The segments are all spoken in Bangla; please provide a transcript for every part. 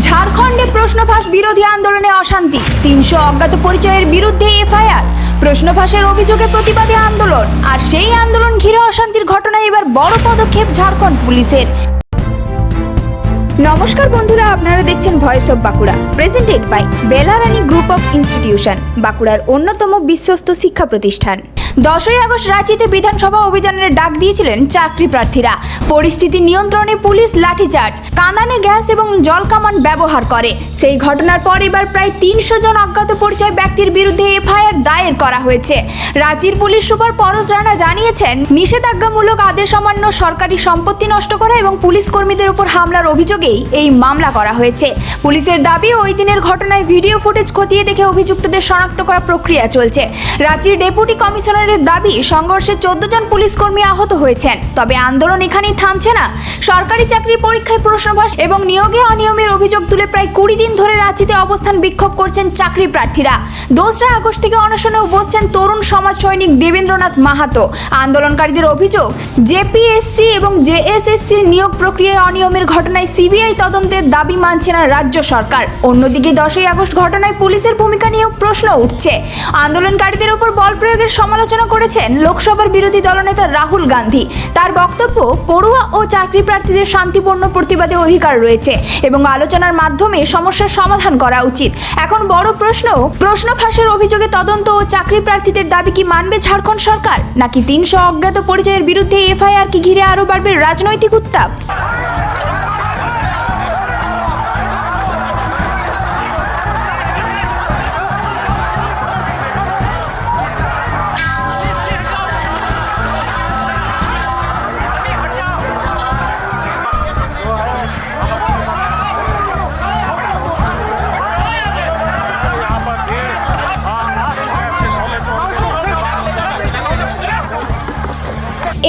ঝাড়খণ্ডে প্রশ্নফাঁস বিরোধী আন্দোলনে অশান্তি, 300 অজ্ঞাত পরিচয়ের বিরুদ্ধে এফআইআর। প্রশ্নফাঁসের অভিযোগে প্রতিবাদী আন্দোলন, আর সেই আন্দোলন ঘিরে অশান্তির ঘটনায় এবার বড় পদক্ষেপ ঝাড়খণ্ড পুলিশের। নমস্কার বন্ধুরা, আপনারা দেখছেন voice of Bankura, presented by Belarani group of institution, বাঁকুড়ার অন্যতম বিশ্বস্ত শিক্ষা প্রতিষ্ঠান। 10ই আগস্ট রাঁচিতে বিধানসভা অভিযানের ডাক দিয়েছিলেন চাকরি প্রার্থীরা। পরিস্থিতি নিয়ন্ত্রণে পুলিশ লাঠিচার্জ, কাঁদানে গ্যাস এবং জলকামান ব্যবহার করে। সেই ঘটনার পর এবার প্রায় 300 জন অজ্ঞাত পরিচয় ব্যক্তির বিরুদ্ধে এফআইআর দায়ের করা হয়েছে। রাঁচির পুলিশ সুপার পরশ রানা জানিয়েছেন, নিষেধাজ্ঞামূলক আদেশ অমান্য, সরকারি সম্পত্তি নষ্ট করা এবং পুলিশ কর্মীদের উপর হামলার অভিযোগেই এই মামলা করা হয়েছে। পুলিশের দাবি, ওই দিনের ঘটনায় ভিডিও ফুটেজ খতিয়ে দেখে অভিযুক্তদের শনাক্ত করা প্রক্রিয়া চলছে। রাঁচির ডেপুটি কমিশনারের দাবি, সংঘর্ষে 14 জন পুলিশ কর্মী আহত হয়েছেন। তবে আন্দোলন এখানেই থামছে না। সরকারি চাকরির পরীক্ষায় প্রশ্নফাঁস এবং নিয়োগে অনিয়মের অভিযোগ তুলে প্রায় 20 দিন ধরে রাঁচিতে অবস্থান বিক্ষোভ করছেন চাকরি প্রার্থীরা। 2রা আগস্ট থেকে অনশনেও বসছেন তরুণ সমাজ সৈনিক দেবেন্দ্রনাথ মাহাতো। আন্দোলনকারীদের অভিযোগ, জেপিএসসি এবং জেএসএসসির নিয়োগ প্রক্রিয়ায় অনিয়মের ঘটনায় সিবিআই তদন্তের দাবি মানছে না রাজ্য সরকার। অন্যদিকে 10ই আগস্ট ঘটনায় পুলিশের ভূমিকা নিয়েও প্রশ্ন উঠছে। আন্দোলনকারীদের উপর বল প্রয়োগের সমালোচনা করেছেন লোকসভার বিরোধী দলনেতা রাহুল গান্ধী। তার বক্তব্য, পড়ুয়া ও চাকরি প্রার্থীদের শান্তিপূর্ণ প্রতিবাদে অধিকার রয়েছে এবং আলোচনার মাধ্যমে সমস্যার সমাধান করা উচিত। এখন বড় প্রশ্ন ফাঁসের অভিযোগে তদন্ত ও চাকরি প্রার্থীদের দাবি কি মানবে ঝাড়খণ্ড সরকার, নাকি 300 অজ্ঞাত পরিচয়ের বিরুদ্ধে এফআইআর কি ঘিরে আরও বাড়বে রাজনৈতিক উত্তাপ?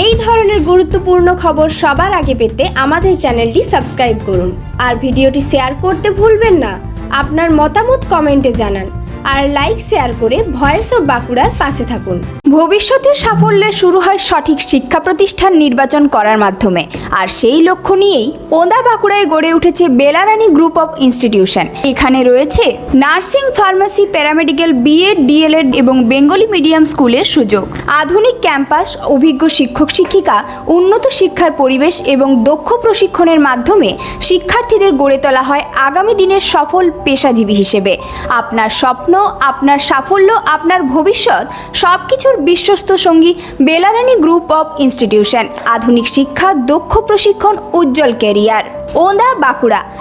এই ধরনের গুরুত্বপূর্ণ খবর সবার আগে পেতে আমাদের চ্যানেলটি সাবস্ক্রাইব করুন আর ভিডিওটি শেয়ার করতে ভুলবেন না। আপনার মতামত কমেন্টে জানান আর লাইক শেয়ার করে ভয়েস অফ বাঁকুড়ার পাশে থাকুন। ভবিষ্যতের সাফল্যে শুরু হয় সঠিক শিক্ষা প্রতিষ্ঠান নির্বাচন করার মাধ্যমে, আর সেই লক্ষ্য নিয়েই ওন্দা বাঁকুড়ায় গড়ে উঠেছে বেলারানী গ্রুপ অফ ইনস্টিটিউশন। এখানে রয়েছে nursing, pharmacy, paramedical, BEd, DElEd এবং বেঙ্গলি মিডিয়াম স্কুলের সুযোগ, আধুনিক ক্যাম্পাস, অভিজ্ঞ শিক্ষক শিক্ষিকা, উন্নত শিক্ষার পরিবেশ এবং দক্ষ প্রশিক্ষণের মাধ্যমে শিক্ষার্থীদের গড়ে তোলা হয় আগামী দিনের সফল পেশাজীবী হিসেবে। আপনার স্বপ্ন, আপনার সাফল্য, আপনার ভবিষ্যৎ, সবকিছুর বিশ্বস্ত সঙ্গী বেলারানী গ্রুপ অফ ইনস্টিটিউশন। আধুনিক শিক্ষা, দক্ষ প্রশিক্ষণ, উজ্জ্বল ক্যারিয়ার। ওন্দা বাঁকুড়া।